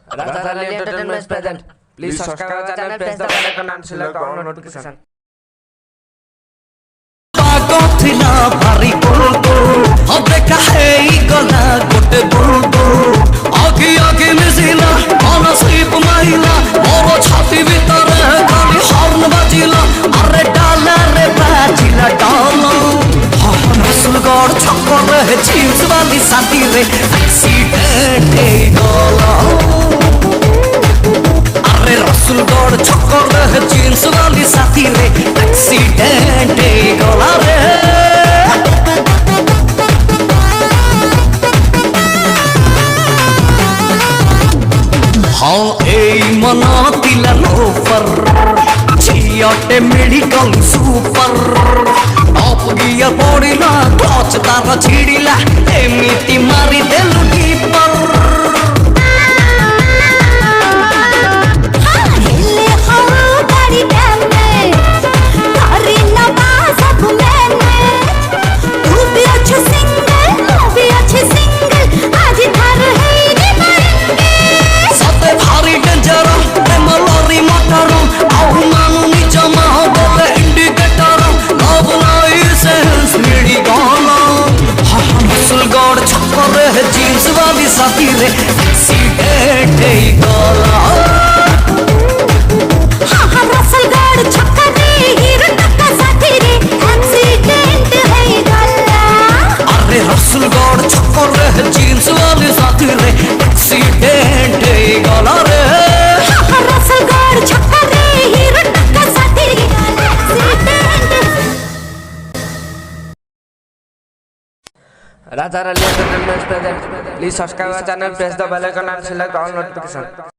Radharali Entertainment present. Please subscribe our channel, press the bell icon and select all notification. ଥିଲା ଭାରି କୋଲକୋ ହବେ କାହେଇ ଗଲା ଗୋଟେ ବୁଲକୁ ଆଗି ଆଗି ମିଶିଲା ଅନସିପ ମାଇଲା ମୋର ଛାତି ଭିତରେ ଖାଲି ହର୍ନ ବାଜିଲା ଆରେ ଡାଲରେ ବାଜିଲା ଡାଲ ରସୁଲଗଡ଼ ଛକରେ ଜିନ୍ସ ବାଲି ସାଥିରେ ଆକ୍ସିଡେଣ୍ଟ ହେଇଗଲା আরে রসুলগড় ছকরে জিন্স वाली साथी रे एक्सीडेंट गला रे हाँ এই মনা তিলা লোফর ঝিয়টে মেডিকল সুপার টপ গিয়া পড়িলা ক্লচ তার ছিড়িলা এমিতি মারি দেলু ডিপার जीन्स वाली साथी रे एक्सीडेंट गला हाँ रसलगढ़ छक्करे हीरो टक्का साथी रे एक्सीडेंट गला अरे रसलगढ़ छक्करे जीन्स वाली साथी रे एक्सीडेंट गला रे हाँ रसलगढ़ छक्करे हीरो टक्का साथी रे accident Radharali Entertainment present. Please subscribe our channel, press the bell icon and select all notification.